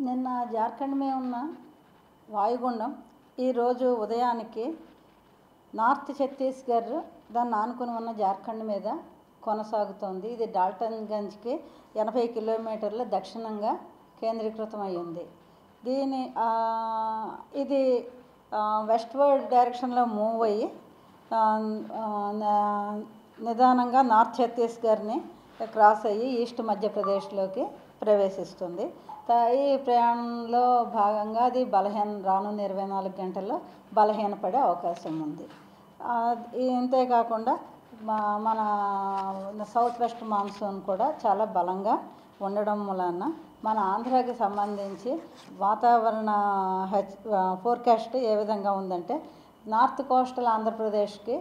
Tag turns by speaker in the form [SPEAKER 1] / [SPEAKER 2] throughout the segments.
[SPEAKER 1] నిన్న జార్ఖండ్ మీద ఉన్న వాయుగుండం ఈరోజు ఉదయానికి నార్త్ ఛత్తీస్గఢ్ దాన్ని ఆనుకుని ఉన్న జార్ఖండ్ మీద కొనసాగుతోంది. ఇది డాల్టన్గంజ్కి 80 కిలోమీటర్ల దక్షిణంగా కేంద్రీకృతం అయి ఉంది. ఇది వెస్ట్వర్డ్ డైరెక్షన్లో మూవ్ అయ్యి నిదానంగా నార్త్ ఛత్తీస్గఢ్ని క్రాస్ అయ్యి ఈస్ట్ మధ్యప్రదేశ్లోకి ప్రవేశిస్తుంది. ఈ ప్రయాణంలో భాగంగా అది రానున్న 24 గంటల్లో బలహీనపడే అవకాశం ఉంది. ఇంతేకాకుండా మన సౌత్ వెస్ట్ మాన్సూన్ కూడా చాలా బలంగా ఉండడం వలన మన ఆంధ్రాకి సంబంధించి వాతావరణ ఫోర్కాస్ట్ ఏ విధంగా ఉందంటే, నార్త్ కోస్టల్ ఆంధ్రప్రదేశ్కి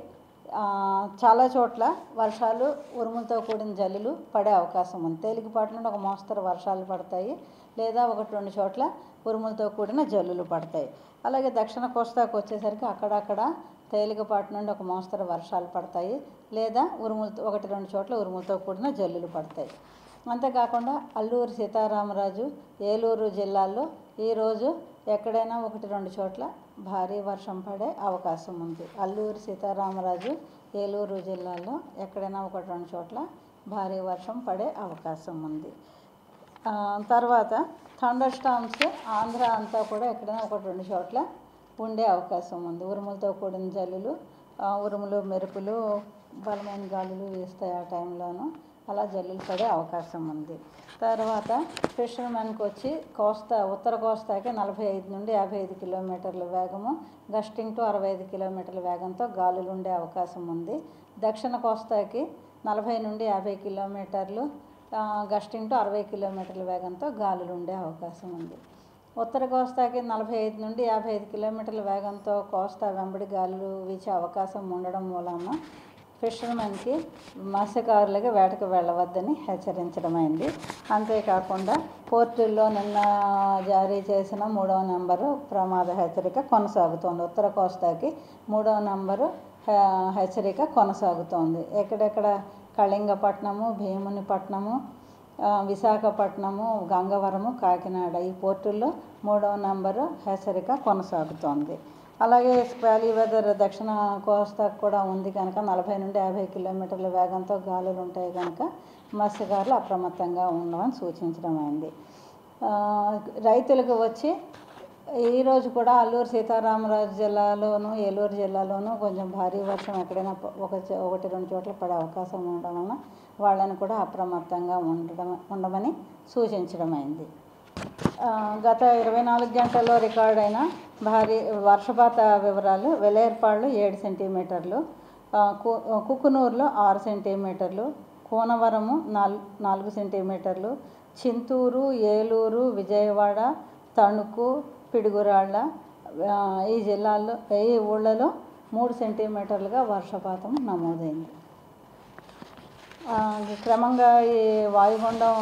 [SPEAKER 1] చాలా చోట్ల వర్షాలు ఉరుములతో కూడిన జల్లులు పడే అవకాశం ఉంది. తేలికపాటి నుండి ఒక మోస్తరు వర్షాలు పడతాయి, లేదా 1-2 చోట్ల ఉరుములతో కూడిన జల్లులు పడతాయి. అలాగే దక్షిణ కోస్తాకు వచ్చేసరికి అక్కడక్కడ తేలికపాటి నుండి ఒక మోస్తరు వర్షాలు పడతాయి, లేదా 1-2 చోట్ల ఉరుములతో కూడిన జల్లులు పడతాయి. అంతేకాకుండా అల్లూరి సీతారామరాజు, ఏలూరు జిల్లాల్లో ఈరోజు ఎక్కడైనా 1-2 చోట్ల భారీ వర్షం పడే అవకాశం ఉంది. అల్లూరి సీతారామరాజు, ఏలూరు జిల్లాల్లో ఎక్కడైనా 1-2 చోట్ల భారీ వర్షం పడే అవకాశం ఉంది. తర్వాత థండర్ స్టార్మ్స్ ఆంధ్ర అంతా కూడా ఎక్కడైనా 1-2 చోట్ల ఉండే అవకాశం ఉంది. ఉరుములతో కూడిన జల్లులు, ఉరుములు మెరుపులు, బలమైన గాలులు వీస్తాయి. ఆ టైంలోనూ అలా జల్లులు పడే అవకాశం ఉంది. తర్వాత ఫిషర్మెన్కి వచ్చి ఉత్తర కోస్తాకి 45 నుండి 55 కిలోమీటర్ల వేగము, గస్టింగ్ టు 65 కిలోమీటర్ల వేగంతో గాలులు ఉండే అవకాశం ఉంది. దక్షిణ కోస్తాకి 40 నుండి 50 కిలోమీటర్లు, గస్టింగ్ టు 60 కిలోమీటర్ల వేగంతో గాలులు ఉండే అవకాశం ఉంది. ఉత్తర కోస్తాకి 45 నుండి 55 కిలోమీటర్ల వేగంతో కోస్తా వెంబడి గాలులు వీచే అవకాశం ఉండడం వలన ఫిషర్మెన్కి, మత్స్యకారులకి వేటకు వెళ్ళవద్దని హెచ్చరించడమైంది. అంతేకాకుండా పోర్టుల్లో నిన్న జారీ చేసిన 3వ నెంబరు ప్రమాద హెచ్చరిక కొనసాగుతోంది. ఉత్తర కోస్తాకి 3వ నెంబరు హెచ్చరిక కొనసాగుతోంది. ఎక్కడెక్కడ కళింగపట్నము, భీమునిపట్నము, విశాఖపట్నము, గంగవరము, కాకినాడ ఈ పోర్టుల్లో 3వ నెంబరు హెచ్చరిక కొనసాగుతోంది. అలాగే స్క్వాలీ వెదర్ దక్షిణ కోస్తాకు కూడా ఉంది కనుక 40 నుండి 50 కిలోమీటర్ల వేగంతో గాలులు ఉంటాయి కనుక మత్స్యకారులు అప్రమత్తంగా ఉండమని సూచించడమైంది. రైతులకు వచ్చి ఈరోజు కూడా అల్లూరు సీతారామరాజు జిల్లాలోను, ఏలూరు జిల్లాలోనూ కొంచెం భారీ వర్షం ఎక్కడైనా 1-2 చోట్ల పడే అవకాశం ఉండడం వలన వాళ్ళని కూడా అప్రమత్తంగా ఉండమని సూచించడమైంది. గత 24 గంటల్లో రికార్డైన భారీ వర్షపాత వివరాలు: వెలేర్పాళ్ళు 7 సెంటీమీటర్లు, కుకునూరులో 6 సెంటీమీటర్లు, కూనవరము 4 సెంటీమీటర్లు, చింతూరు, ఏలూరు, విజయవాడ, తణుకు, పిడుగురాళ్ళ ఈ ఊళ్ళలో 3 సెంటీమీటర్లుగా వర్షపాతం నమోదైంది. క్రమంగా ఈ వాయుగుండం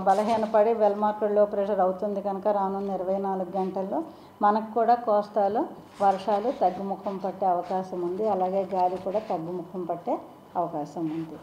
[SPEAKER 1] బలహీనపడి వెల్మార్క్డ్ లో ప్రెషర్ అవుతుంది కనుక రానున్న 24 గంటల్లో మనకు కూడా కోస్తాలో వర్షాలు తగ్గుముఖం పట్టే అవకాశం ఉంది. అలాగే గాలి కూడా తగ్గుముఖం పట్టే అవకాశం ఉంది.